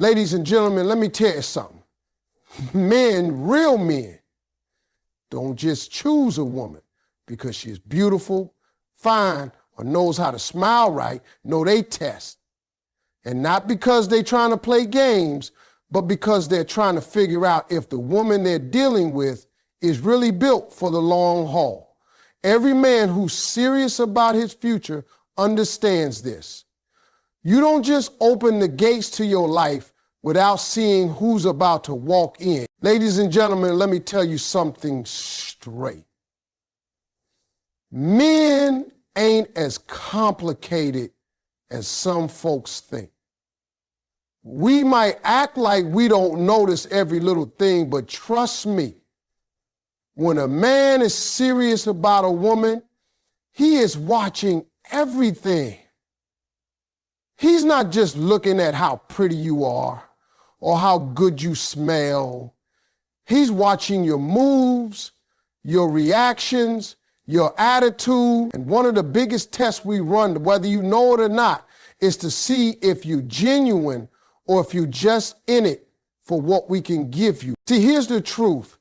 Ladies and gentlemen, let me tell you something. Men, real men, don't just choose a woman because she's beautiful, fine, or knows how to smile right. No, they test. And not because they're trying to play games, but because they're trying to figure out if the woman they're dealing with is really built for the long haul. Every man who's serious about his future understands this. You don't just open the gates to your life without seeing who's about to walk in. Ladies and gentlemen, let me tell you something straight. Men ain't as complicated as some folks think. We might act like we don't notice every little thing, but trust me, when a man is serious about a woman, he is watching everything. He's not just looking at how pretty you are or how good you smell. He's watching your moves, your reactions, your attitude. And one of the biggest tests we run, whether you know it or not, is to see if you're genuine or if you're just in it for what we can give you. See, here's the truth.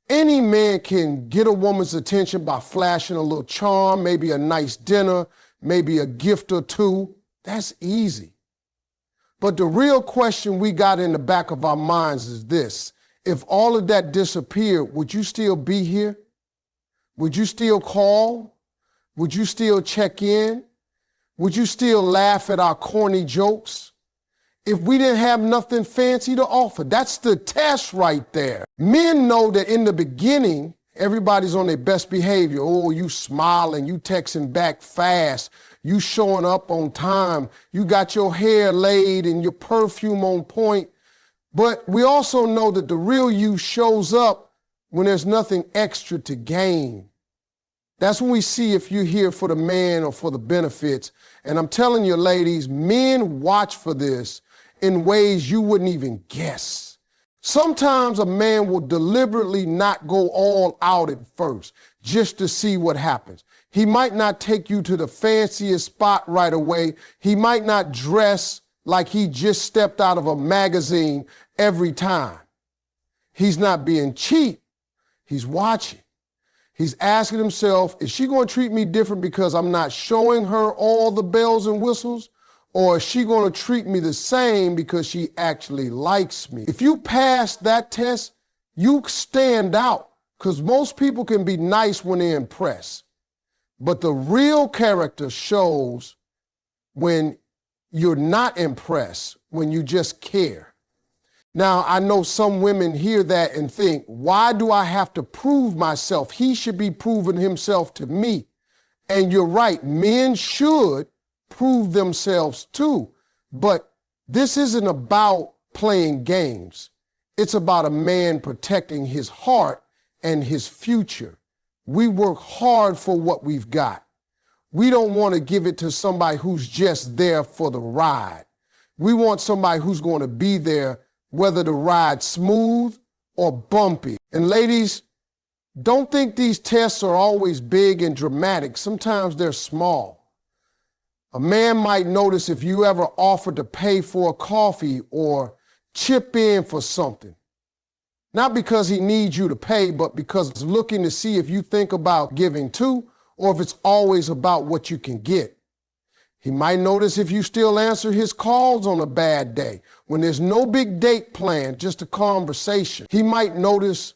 Any man can get a woman's attention by flashing a little charm, maybe a nice dinner, maybe a gift or two. That's easy. But the real question we got in the back of our minds is this. If all of that disappeared, would you still be here? Would you still call? Would you still check in? Would you still laugh at our corny jokes? If we didn't have nothing fancy to offer, that's the test right there. Men know that in the beginning, everybody's on their best behavior. Oh, you smiling, you texting back fast, you showing up on time, you got your hair laid and your perfume on point. But we also know that the real you shows up when there's nothing extra to gain. That's when we see if you're here for the man or for the benefits. And I'm telling you, ladies, men watch for this in ways you wouldn't even guess. Sometimes a man will deliberately not go all out at first just to see what happens. He might not take you to the fanciest spot right away. He might not dress like he just stepped out of a magazine every time. He's not being cheap. He's watching. He's asking himself, is she going to treat me different because I'm not showing her all the bells and whistles? Or is she going to treat me the same because she actually likes me? If you pass that test, you stand out, because most people can be nice when they're impressed. But the real character shows when you're not impressed, when you just care. Now, I know some women hear that and think, why do I have to prove myself? He should be proving himself to me. And you're right, men should prove themselves too. But this isn't about playing games. It's about a man protecting his heart and his future. We work hard for what we've got. We don't want to give it to somebody who's just there for the ride. We want somebody who's going to be there whether the ride's smooth or bumpy. And ladies, don't think these tests are always big and dramatic. Sometimes they're small. A man might notice if you ever offer to pay for a coffee or chip in for something. Not because he needs you to pay, but because he's looking to see if you think about giving too, or if it's always about what you can get. He might notice if you still answer his calls on a bad day, when there's no big date planned, just a conversation. He might notice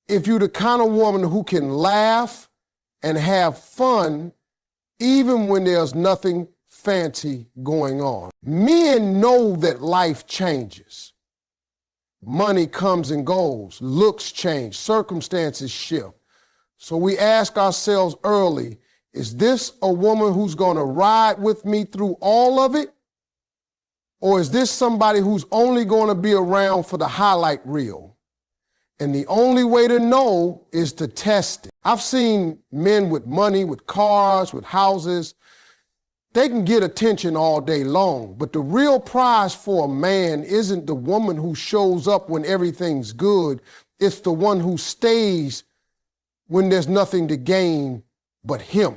if you're the kind of woman who can laugh and have fun even when there's nothing fancy going on. Men know that life changes. Money comes and goes, looks change, circumstances shift. So we ask ourselves early, is this a woman who's going to ride with me through all of it? Or is this somebody who's only going to be around for the highlight reel? And the only way to know is to test it. I've seen men with money, with cars, with houses. They can get attention all day long, but the real prize for a man isn't the woman who shows up when everything's good. It's the one who stays when there's nothing to gain but him.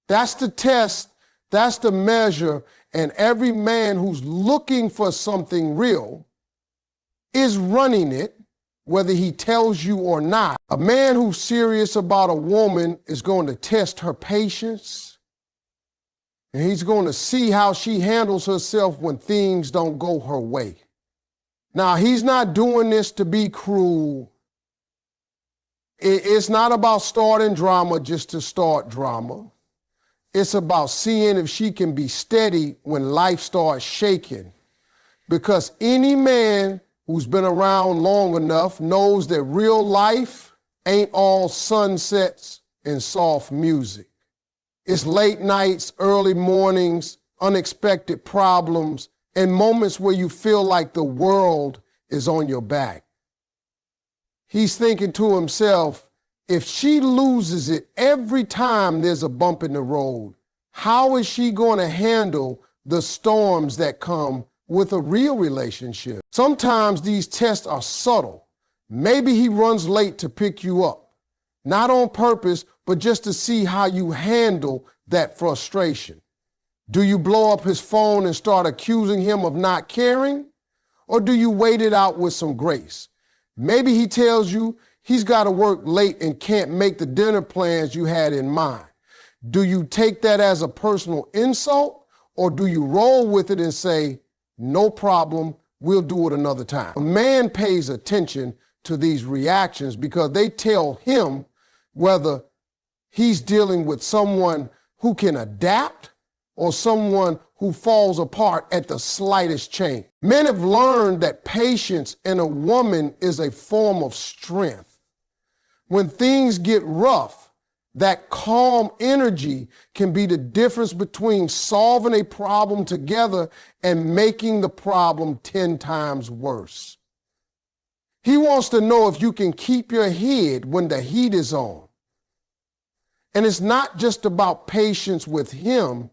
That's the test, that's the measure, And every man who's looking for something real is running it, whether he tells you or not. A man who's serious about a woman is going to test her patience, and he's going to see how she handles herself when things don't go her way. Now, he's not doing this to be cruel. It's not about starting drama just to start drama. It's about seeing if she can be steady when life starts shaking. Because any man who's been around long enough knows that real life ain't all sunsets and soft music. It's late nights, early mornings, unexpected problems, and moments where you feel like the world is on your back. He's thinking to himself, if she loses it every time there's a bump in the road, how is she going to handle the storms that come with a real relationship? Sometimes these tests are subtle. Maybe he runs late to pick you up, not on purpose, but just to see how you handle that frustration. Do you blow up his phone and start accusing him of not caring? Or do you wait it out with some grace? Maybe he tells you he's got to work late and can't make the dinner plans you had in mind. Do you take that as a personal insult, or do you roll with it and say, no problem, we'll do it another time? A man pays attention to these reactions because they tell him whether he's dealing with someone who can adapt or someone who falls apart at the slightest change. Men have learned that patience in a woman is a form of strength. When things get rough, that calm energy can be the difference between solving a problem together and making the problem 10 times worse. He wants to know if you can keep your head when the heat is on. And it's not just about patience with him,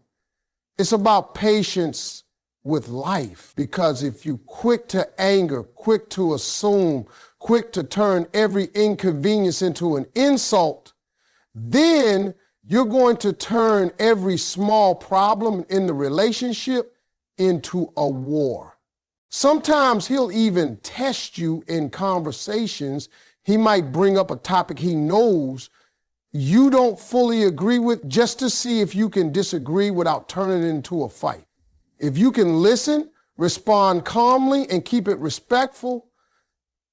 it's about patience with life. Because if you're quick to anger, quick to assume, quick to turn every inconvenience into an insult, then you're going to turn every small problem in the relationship into a war. Sometimes he'll even test you in conversations. He might bring up a topic he knows you don't fully agree with, just to see if you can disagree without turning it into a fight. If you can listen, respond calmly, and keep it respectful,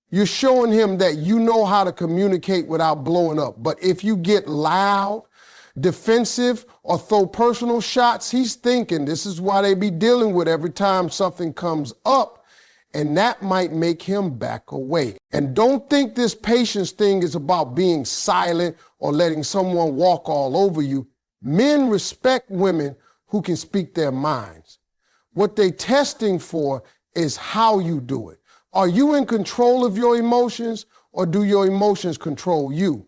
you're showing him that you know how to communicate without blowing up. But if you get loud, defensive, or throw personal shots, he's thinking this is why they be dealing with every time something comes up, and that might make him back away. And don't think this patience thing is about being silent or letting someone walk all over you. Men respect women who can speak their minds. What they're testing for is how you do it. Are you in control of your emotions, or do your emotions control you?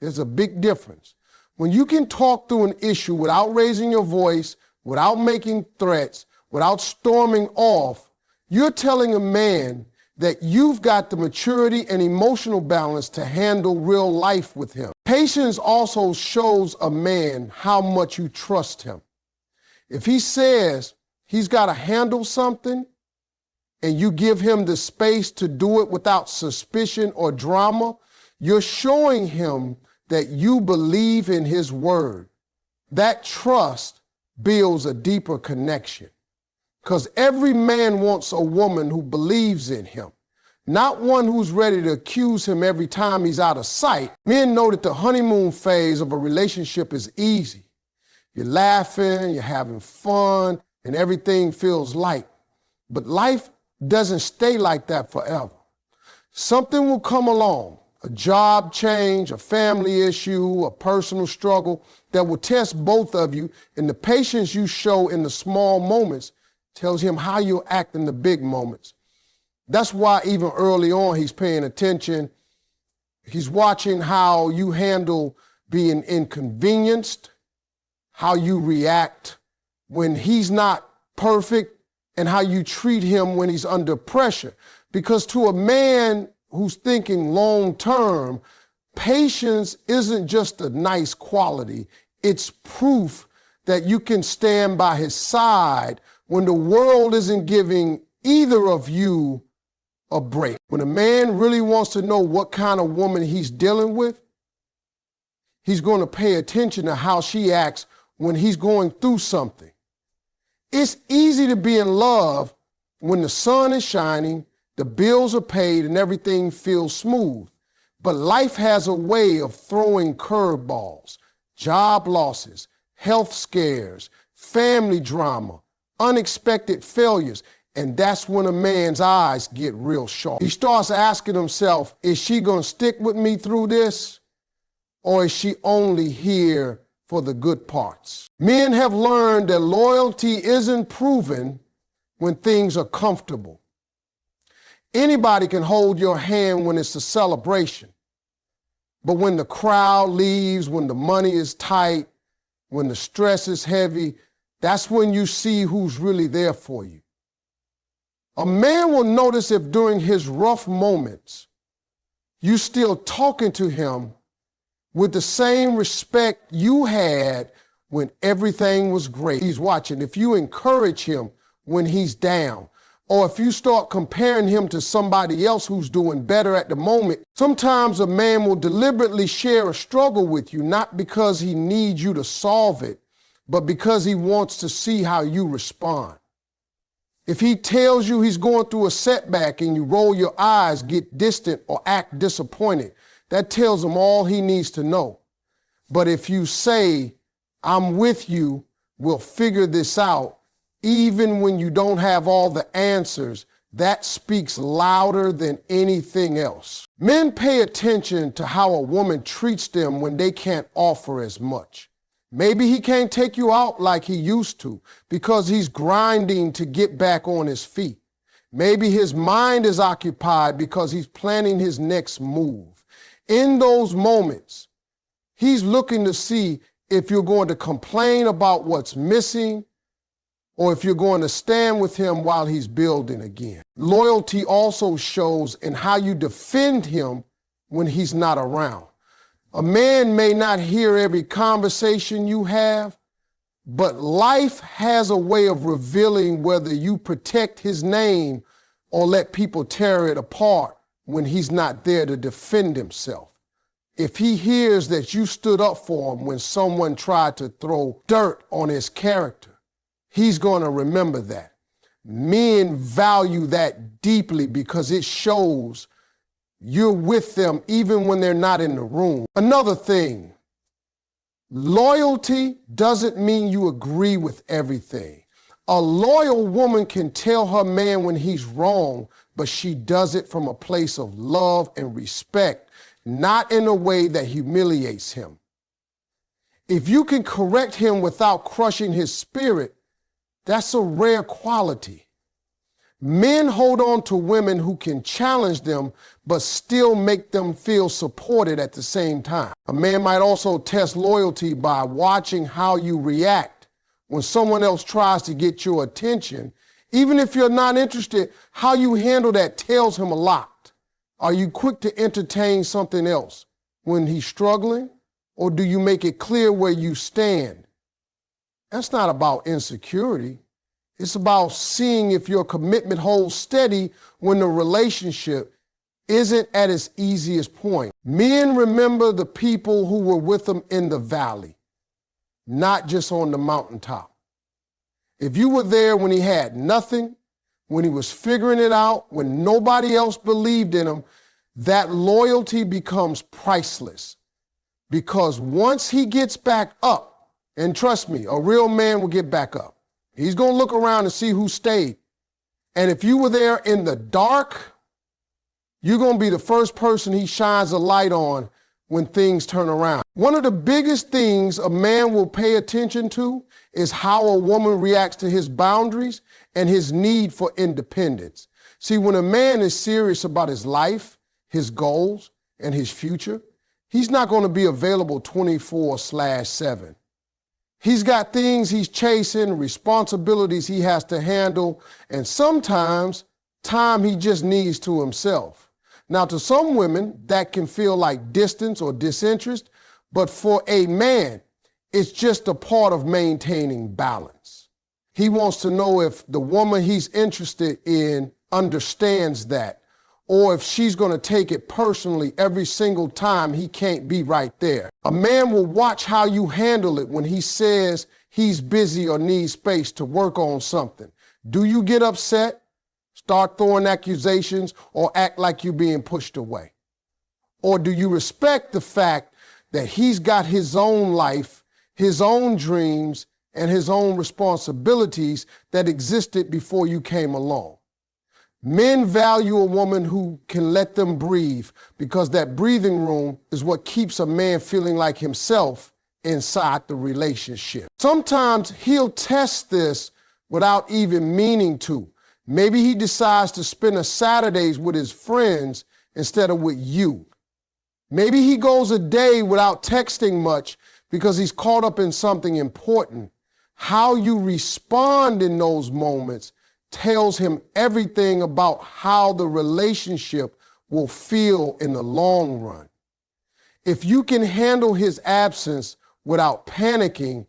There's a big difference. When you can talk through an issue without raising your voice, without making threats, without storming off, you're telling a man that you've got the maturity and emotional balance to handle real life with him. Patience also shows a man how much you trust him. If he says he's got to handle something and you give him the space to do it without suspicion or drama, you're showing him that you believe in his word. That trust builds a deeper connection. Because every man wants a woman who believes in him, not one who's ready to accuse him every time he's out of sight. Men know that the honeymoon phase of a relationship is easy. You're laughing, you're having fun, and everything feels light. But life doesn't stay like that forever. Something will come along, a job change, a family issue, a personal struggle that will test both of you, and the patience you show in the small moments tells him how you'll act in the big moments. That's why even early on he's paying attention. He's watching how you handle being inconvenienced, how you react when he's not perfect, and how you treat him when he's under pressure. Because to a man who's thinking long term, patience isn't just a nice quality. It's proof that you can stand by his side when the world isn't giving either of you a break. When a man really wants to know what kind of woman he's dealing with, he's going to pay attention to how she acts when he's going through something. It's easy to be in love when the sun is shining, the bills are paid, and everything feels smooth. But life has a way of throwing curveballs, job losses, health scares, family drama, unexpected failures, and that's when a man's eyes get real sharp. He starts asking himself, is she going to stick with me through this, or is she only here for the good parts? Men have learned that loyalty isn't proven when things are comfortable. Anybody can hold your hand when it's a celebration, but when the crowd leaves, when the money is tight, when the stress is heavy, that's when you see who's really there for you. A man will notice if during his rough moments, you still talking to him with the same respect you had when everything was great. He's watching. If you encourage him when he's down, or if you start comparing him to somebody else who's doing better at the moment, sometimes a man will deliberately share a struggle with you, not because he needs you to solve it, but because he wants to see how you respond. If he tells you he's going through a setback and you roll your eyes, get distant, or act disappointed, that tells him all he needs to know. But if you say, I'm with you, we'll figure this out, even when you don't have all the answers, that speaks louder than anything else. Men pay attention to how a woman treats them when they can't offer as much. Maybe he can't take you out like he used to because he's grinding to get back on his feet. Maybe his mind is occupied because he's planning his next move. In those moments, he's looking to see if you're going to complain about what's missing or if you're going to stand with him while he's building again. Loyalty also shows in how you defend him when he's not around. A man may not hear every conversation you have, but life has a way of revealing whether you protect his name or let people tear it apart when he's not there to defend himself. If he hears that you stood up for him when someone tried to throw dirt on his character, he's going to remember that. Men value that deeply because it shows you're with them even when they're not in the room. Another thing, loyalty doesn't mean you agree with everything. A loyal woman can tell her man when he's wrong, but she does it from a place of love and respect, not in a way that humiliates him. If you can correct him without crushing his spirit, that's a rare quality. Men hold on to women who can challenge them, but still make them feel supported at the same time. A man might also test loyalty by watching how you react when someone else tries to get your attention. Even if you're not interested, how you handle that tells him a lot. Are you quick to entertain something else when he's struggling, or do you make it clear where you stand? That's not about insecurity. It's about seeing if your commitment holds steady when the relationship isn't at its easiest point. Men remember the people who were with them in the valley, not just on the mountaintop. If you were there when he had nothing, when he was figuring it out, when nobody else believed in him, that loyalty becomes priceless. Because once he gets back up, and trust me, a real man will get back up. He's going to look around and see who stayed. And if you were there in the dark, you're going to be the first person he shines a light on when things turn around. One of the biggest things a man will pay attention to is how a woman reacts to his boundaries and his need for independence. See, when a man is serious about his life, his goals, and his future, he's not going to be available 24/7. He's got things he's chasing, responsibilities he has to handle, and sometimes time he just needs to himself. Now, to some women, that can feel like distance or disinterest, but for a man, it's just a part of maintaining balance. He wants to know if the woman he's interested in understands that, or if she's going to take it personally every single time he can't be right there. A man will watch how you handle it when he says he's busy or needs space to work on something. Do you get upset, start throwing accusations, or act like you're being pushed away? Or do you respect the fact that he's got his own life, his own dreams, and his own responsibilities that existed before you came along? Men value a woman who can let them breathe, because that breathing room is what keeps a man feeling like himself inside the relationship. Sometimes he'll test this without even meaning to. Maybe he decides to spend a Saturdays with his friends instead of with you. Maybe he goes a day without texting much because he's caught up in something important. How you respond in those moments tells him everything about how the relationship will feel in the long run. If you can handle his absence without panicking,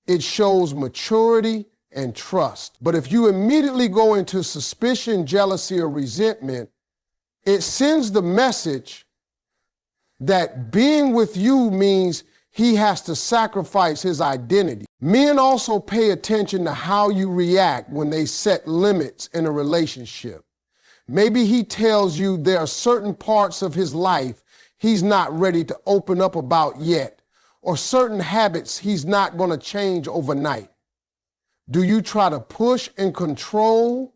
it shows maturity and trust. But if you immediately go into suspicion, jealousy, or resentment, it sends the message that being with you means he has to sacrifice his identity. Men also pay attention to how you react when they set limits in a relationship. Maybe he tells you there are certain parts of his life he's not ready to open up about yet, or certain habits he's not going to change overnight. Do you try to push and control,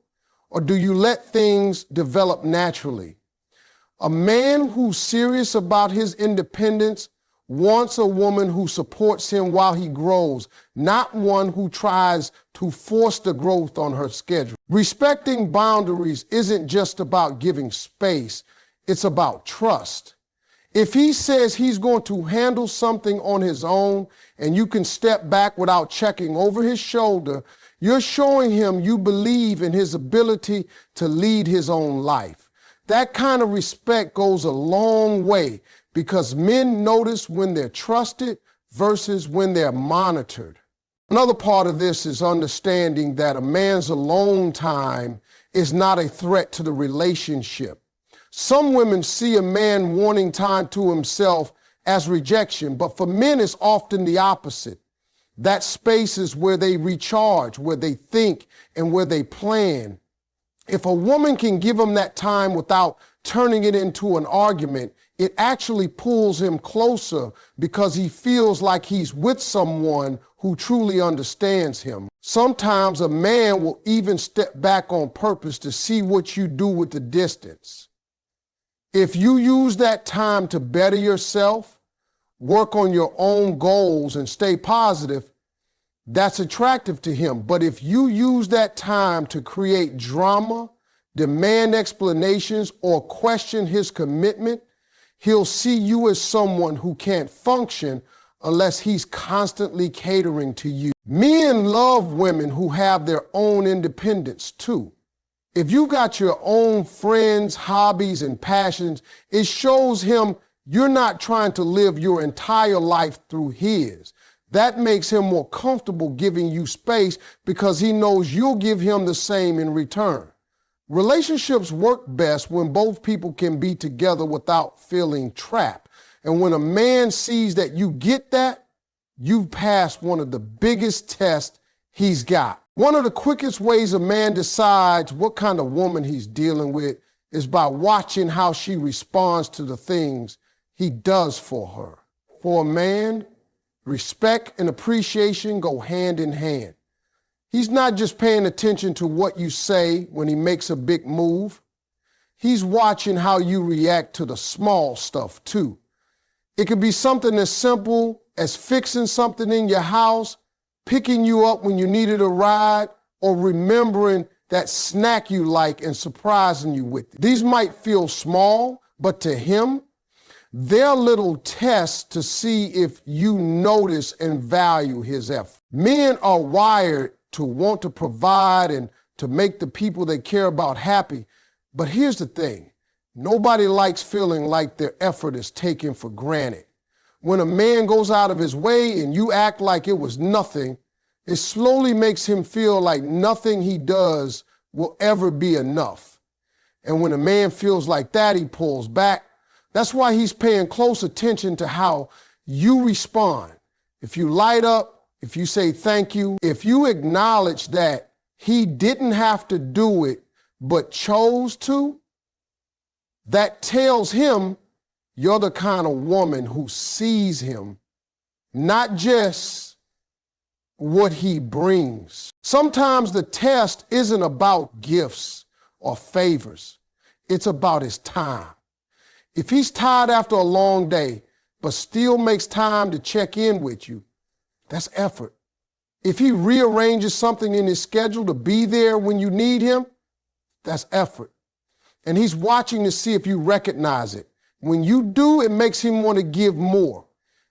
or do you let things develop naturally? A man who's serious about his independence wants a woman who supports him while he grows, not one who tries to force the growth on her schedule. Respecting boundaries isn't just about giving space, it's about trust. If he says he's going to handle something on his own and you can step back without checking over his shoulder, you're showing him you believe in his ability to lead his own life. That kind of respect goes a long way, because men notice when they're trusted versus when they're monitored. Another part of this is understanding that a man's alone time is not a threat to the relationship. Some women see a man wanting time to himself as rejection, but for men it's often the opposite. That space is where they recharge, where they think, and where they plan. If a woman can give him that time without turning it into an argument, it actually pulls him closer because he feels like he's with someone who truly understands him. Sometimes a man will even step back on purpose to see what you do with the distance. If you use that time to better yourself, work on your own goals, and stay positive, that's attractive to him. But if you use that time to create drama, demand explanations, or question his commitment, he'll see you as someone who can't function unless he's constantly catering to you. Men love women who have their own independence too. If you got your own friends, hobbies, and passions, it shows him you're not trying to live your entire life through his. That makes him more comfortable giving you space because he knows you'll give him the same in return. Relationships work best when both people can be together without feeling trapped. And when a man sees that you get that, you've passed one of the biggest tests he's got. One of the quickest ways a man decides what kind of woman he's dealing with is by watching how she responds to the things he does for her. For a man, respect and appreciation go hand in hand. He's not just paying attention to what you say when he makes a big move. He's watching how you react to the small stuff too. It could be something as simple as fixing something in your house, picking you up when you needed a ride, or remembering that snack you like and surprising you with it. These might feel small, but to him, they're little tests to see if you notice and value his effort. Men are wired to want to provide and to make the people they care about happy. But here's the thing. Nobody likes feeling like their effort is taken for granted. When a man goes out of his way and you act like it was nothing, It slowly makes him feel like nothing he does will ever be enough. And when a man feels like that, he pulls back. That's why he's paying close attention to how you respond. If you light up, if you say thank you, if you acknowledge that he didn't have to do it but chose to, that tells him you're the kind of woman who sees him, not just what he brings. Sometimes the test isn't about gifts or favors. It's about his time. If he's tired after a long day, but still makes time to check in with you, that's effort. If he rearranges something in his schedule to be there when you need him, that's effort. And he's watching to see if you recognize it. When you do, it makes him want to give more.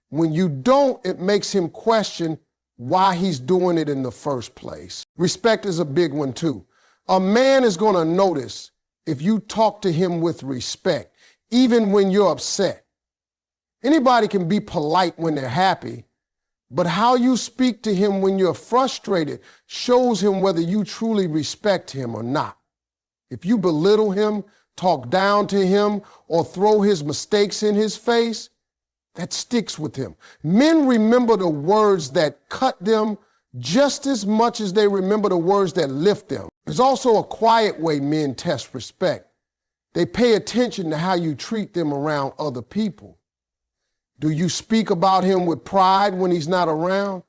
When you don't, it makes him question why he's doing it in the first place. Respect is a big one too. A man is going to notice if you talk to him with respect, even when you're upset. Anybody can be polite when they're happy, but how you speak to him when you're frustrated shows him whether you truly respect him or not. If you belittle him, talk down to him, or throw his mistakes in his face, that sticks with him. Men remember the words that cut them just as much as they remember the words that lift them. There's also a quiet way men test respect. They pay attention to how you treat them around other people. Do you speak about him with pride when he's not around?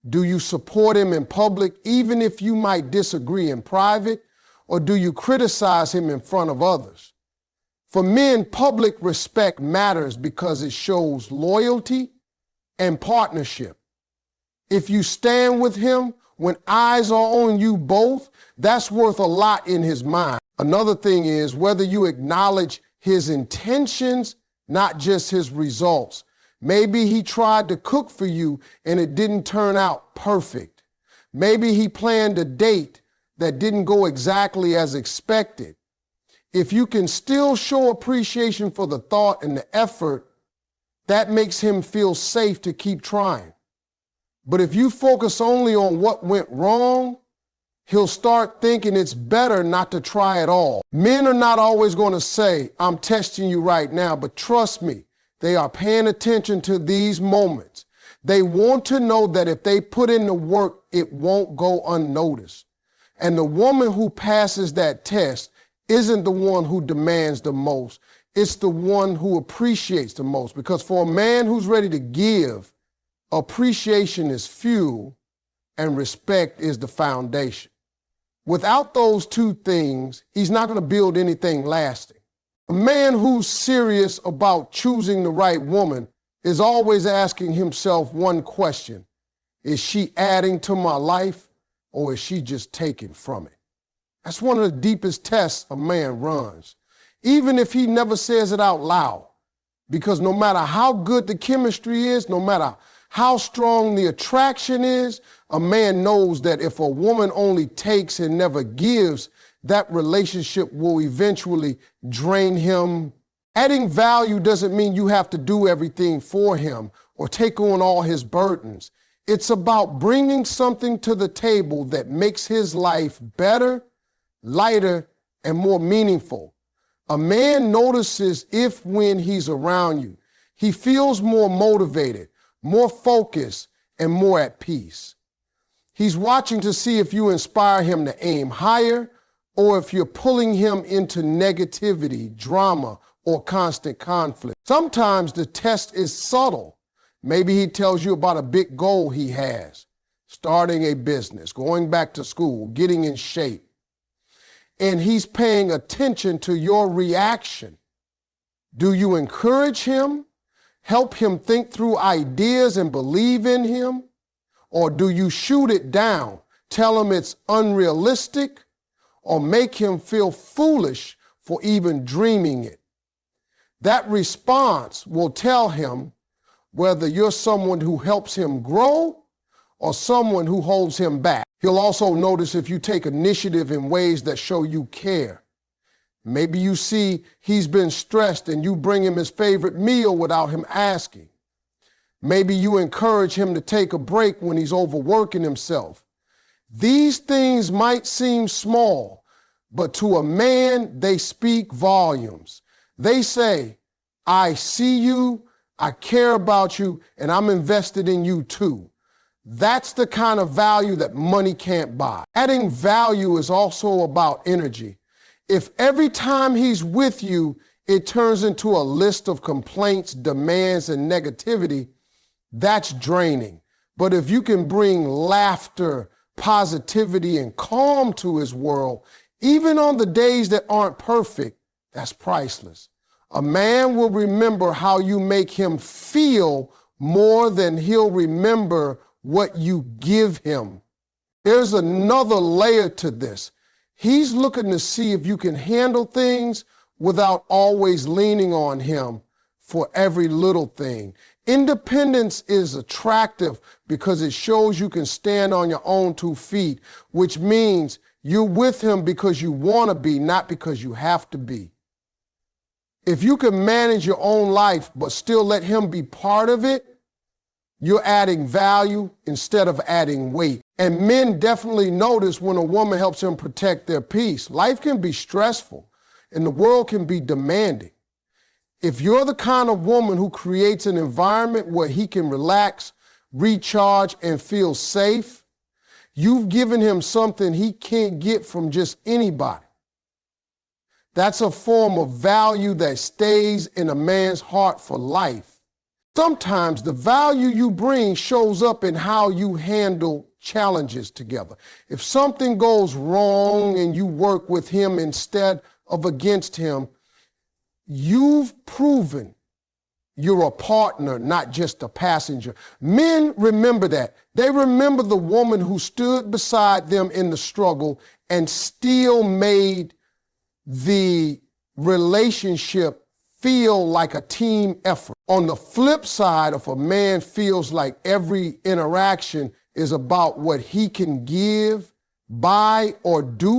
Do you support him in public even if you might disagree in private? Or do you criticize him in front of others? For men, public respect matters because it shows loyalty and partnership. If you stand with him when eyes are on you both, that's worth a lot in his mind. Another thing is whether you acknowledge his intentions, not just his results. Maybe he tried to cook for you and it didn't turn out perfect. Maybe he planned a date that didn't go exactly as expected. If you can still show appreciation for the thought and the effort, that makes him feel safe to keep trying. But if you focus only on what went wrong, he'll start thinking it's better not to try at all. Men are not always going to say, I'm testing you right now, but trust me, they are paying attention to these moments. They want to know that if they put in the work, it won't go unnoticed. And the woman who passes that test isn't the one who demands the most. It's the one who appreciates the most. Because for a man who's ready to give, appreciation is fuel and respect is the foundation. Without those two things, he's not going to build anything lasting. A man who's serious about choosing the right woman is always asking himself one question. Is she adding to my life or is she just taking from it? That's one of the deepest tests a man runs, even if he never says it out loud. Because no matter how good the chemistry is, no matter how strong the attraction is, a man knows that if a woman only takes and never gives, that relationship will eventually drain him. Adding value doesn't mean you have to do everything for him or take on all his burdens. It's about bringing something to the table that makes his life better, lighter, and more meaningful. A man notices if when he's around you, he feels more motivated, more focused, and more at peace. He's watching to see if you inspire him to aim higher or if you're pulling him into negativity, drama, or constant conflict. Sometimes the test is subtle. Maybe he tells you about a big goal he has, starting a business, going back to school, getting in shape. And he's paying attention to your reaction. Do you encourage him, help him think through ideas and believe in him? Or do you shoot it down, tell him it's unrealistic, or make him feel foolish for even dreaming it? That response will tell him whether you're someone who helps him grow or someone who holds him back. He'll also notice if you take initiative in ways that show you care. Maybe you see he's been stressed and you bring him his favorite meal without him asking. Maybe you encourage him to take a break when he's overworking himself. These things might seem small, but to a man, they speak volumes. They say, I see you, I care about you, and I'm invested in you too. That's the kind of value that money can't buy. Adding value is also about energy. If every time he's with you, it turns into a list of complaints, demands, and negativity, that's draining. But if you can bring laughter, positivity, and calm to his world, even on the days that aren't perfect, that's priceless. A man will remember how you make him feel more than he'll remember what you give him. There's another layer to this. He's looking to see if you can handle things without always leaning on him for every little thing. Independence is attractive because it shows you can stand on your own 2 feet, which means you're with him because you want to be, not because you have to be. If you can manage your own life but still let him be part of it, you're adding value instead of adding weight. And men definitely notice when a woman helps them protect their peace. Life can be stressful and the world can be demanding. If you're the kind of woman who creates an environment where he can relax, recharge, and feel safe, you've given him something he can't get from just anybody. That's a form of value that stays in a man's heart for life. Sometimes the value you bring shows up in how you handle challenges together. If something goes wrong and you work with him instead of against him, you've proven you're a partner, not just a passenger. Men remember that. They remember the woman who stood beside them in the struggle and still made the relationship feel like a team effort. On the flip side, if a man feels like every interaction is about what he can give, buy, or do,